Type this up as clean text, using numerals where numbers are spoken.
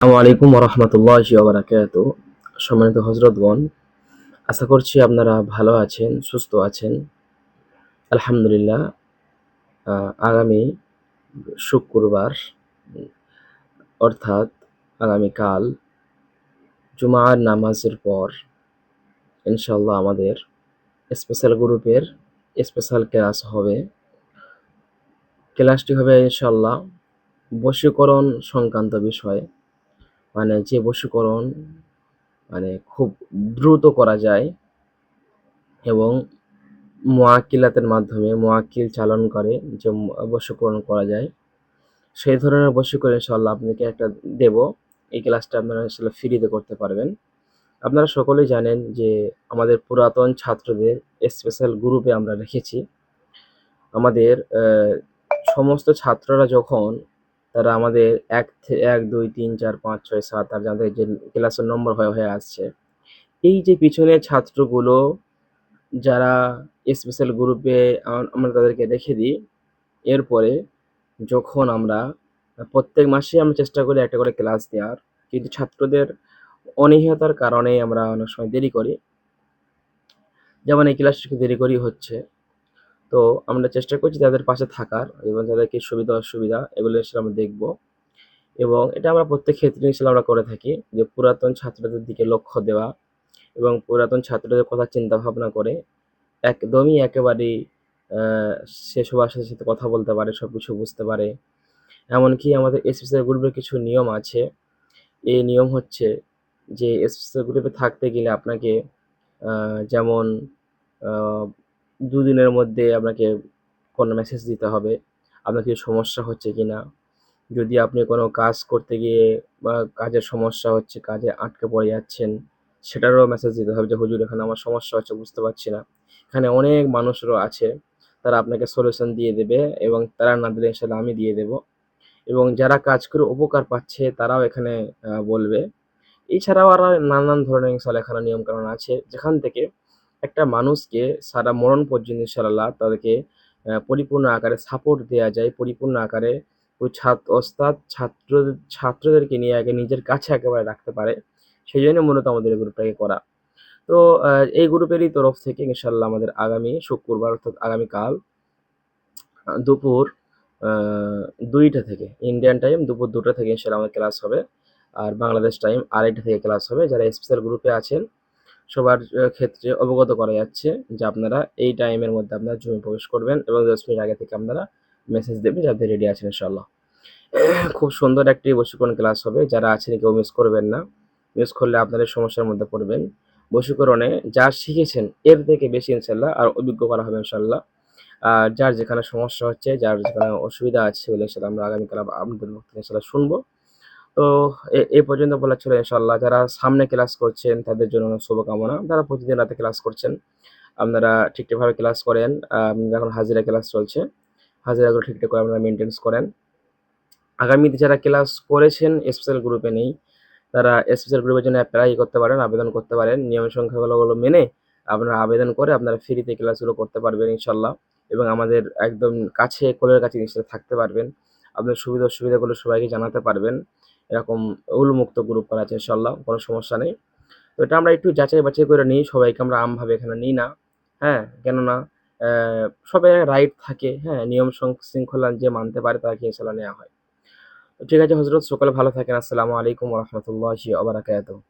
আসসালামু আলাইকুম ওরহমতুল্লাহি ওবারাকাতুহু। সম্মানিত হযরতগণ, আশা করছি আপনারা ভালো আছেন, সুস্থ আছেন। আলহামদুলিল্লাহ। আগামী শুক্রবার অর্থাৎ আগামীকাল জুমার নামাজের পর ইনশাআল্লাহ আমাদের স্পেশাল গ্রুপের স্পেশাল ক্লাস হবে। ক্লাসটি হবে ইনশাআল্লাহ বশীকরণ সংক্রান্ত বিষয়। মানে যে বশীকরণ খুব দ্রুত করা যায় এবং মুআক্কিলাতের মাধ্যমে মুআক্কিল চালন করে যে বশীকরণ করা যায়, সেই ধরনের বশীকরণ ইনশাআল্লাহ আপনাকে একটা দেব। এই ক্লাসটা আপনারা ইনশাআল্লাহ ফ্রিতে করতে পারবেন। আপনারা সকলেই জানেন যে আমাদের পুরাতন ছাত্রদের স্পেশাল গ্রুপে আমরা রেখেছি। আমাদের সমস্ত ছাত্ররা যখন তারা আমাদের ১, ২, ৩, ৪, ৫, ৬, ৭ আর যাদের যে ক্লাসের নম্বর হয়ে আসছে, এই যে পিছনের ছাত্রগুলো যারা স্পেশাল গ্রুপে আমরা তাদেরকে রেখে দিই। এরপরে যখন আমরা প্রত্যেক মাসে আমরা চেষ্টা করি একটা করে ক্লাস দেওয়ার, কিন্তু ছাত্রদের অনীহাতার কারণে আমরা অনেক সময় দেরি করি। যেমন এই ক্লাসটা একটু দেরি করেই হচ্ছে। তো আমরা চেষ্টা করছি তাদের পাশে থাকার এবং তাদের কি সুবিধা অসুবিধা এগুলো ইনশাআল্লাহ আমরা দেখব। এবং এটা আমরা প্রত্যেক ক্ষেত্রে ইনশাআল্লাহ আমরা করে থাকি যে পুরাতন ছাত্রদের দিকে লক্ষ্য দেওয়া এবং পুরাতন ছাত্রদের কথা চিন্তা ভাবনা করে একদমই একেবারেই আ সে সবার সাথে কথা বলতে পারে, সবকিছু বুঝতে পারে। এমনকি আমাদের স্পেশাল গ্রুপের কিছু নিয়ম আছে। এই নিয়ম হচ্ছে যে স্পেশাল গ্রুপে থাকতে গেলে আপনাকে আ যেমন আ ২ দিনের মধ্যে আপনাকে কোনো মেসেজ দিতে হবে। আপনার কিছু সমস্যা হচ্ছে কিনা? যদি আপনি কোনো কাজ করতে গিয়ে বা কাজের সমস্যা হচ্ছে, কাজে আটকে পড়ে যাচ্ছেন, সেটারও মেসেজ দিতে হবে যে, "হুজুর এখানে আমার সমস্যা হচ্ছে, বুঝতে পারছি না।" এখানে অনেক মানুষও আছে, তারা আপনাকে সলিউশন দিয়ে দেবে এবং তারা না দিলে ইনশাআল্লাহ আমি দিয়ে দেব। এবং যারা কাজ করে উপকার পাচ্ছে তারাও এখানে বলবে। এছাড়াও আরো নানান ধরনের ইনশাআল্লাহ এখানে নিয়মকানুন আছে, যেখান থেকে একটা মানুষকে সারা মরণ পর্যন্ত ইনশাআল্লাহ তাদেরকে পরিপূর্ণ আকারে সাপোর্ট দেয়া যায়। পরিপূর্ণ আকারে ওই ওস্তাদ ছাত্রদেরকে নিয়ে আগে নিজের কাছে একেবারে রাখতে পারে। সেজন্য মূলত আমাদের এই গ্রুপটাকে করা। তো আ এই গ্রুপেরই তরফ থেকে ইনশাআল্লাহ আমাদের আগামী শুক্রবার অর্থাৎ আগামীকাল দুপুর আ ২টা থেকে ইন্ডিয়ান টাইম দুপুর ২টা থেকে ইনশাআল্লাহ আমাদের ক্লাস হবে। আর বাংলাদেশ টাইম ২:৩০ থেকে ক্লাস হবে। যারা স্পেশাল গ্রুপে আছেন সবার ক্ষেত্রে অবগত করা যাচ্ছে যে আপনারা এই টাইমের মধ্যে আপনারা জুমে প্রবেশ করবেন এবং ১০ মিনিট আগে থেকে আপনারা মেসেজ দেবেন যে আপনি রেডি আছেন ইনশাআল্লাহ। খুব সুন্দর একটি বশীকরণ ক্লাস হবে। যারা আছেন কেউ মিস করবেন না। মিস করলে আপনাদের সমস্যার মধ্যে পড়বেন। বশীকরণে যা শিখেছেন এর থেকে বেশি ইনশাআল্লাহ আর অভিজ্ঞ করা হবে ইনশাআল্লাহ। আর যার যেখানে সমস্যা হচ্ছে, যার যেখানে অসুবিধা আছে সেগুলো ইনশাআল্লাহ আমরা আগামীকাল আপনাদের মুখ থেকে ইনশাআল্লাহ শুনবো। তো এই পর্যন্ত বলা ছিল ইনশাআল্লাহ। যারা সামনে ক্লাস করছেন তাদের জন্য অনেক শুভকামনা। যারা প্রতিদিন রাতে ক্লাস করছেন, আপনারা ঠিকঠাকভাবে ক্লাস করেন। এখন হাজিরা ক্লাস চলছে। হাজিরাগুলো ঠিকঠাক করে আপনারা মেইনটেন্যান্স করেন। আগামীতে যারা ক্লাস করেছেন স্পেশাল গ্রুপে নেই, তারা স্পেশাল গ্রুপের জন্য এপ্লাই করতে পারেন, আবেদন করতে পারেন। নিয়ম শৃঙ্খলাগুলো মেনে আপনারা আবেদন করে আপনারা ফ্রিতে ক্লাসগুলো করতে পারবেন ইনশাআল্লাহ। এবং আমাদের একদম কাছে কোলের কাছে নিশ্চয়ই থাকতে পারবেন। আপনার সুবিধা অসুবিধাগুলো সবাইকে জানাতে পারবেন। এরকম উন্মুক্ত গ্রুপ করা আছে ইনশাআল্লাহ, কোনো সমস্যা নেই। তো এটা আমরা একটু যাচাই বাছাই করে নিই, সবাইকে আমরা আমভাবে এখানে নিই না। হ্যাঁ? কেননা সবার রাইট থাকে, হ্যাঁ? নিয়ম শৃঙ্খলা যে মানতে পারে তাকে ইনশাআল্লাহ নেয়া হয়। তো ঠিক আছে হযরত, সকলে ভালো থাকেন। আসসালামু আলাইকুম ওয়া রাহমাতুল্লাহি ওয়া বারাকাতুহু।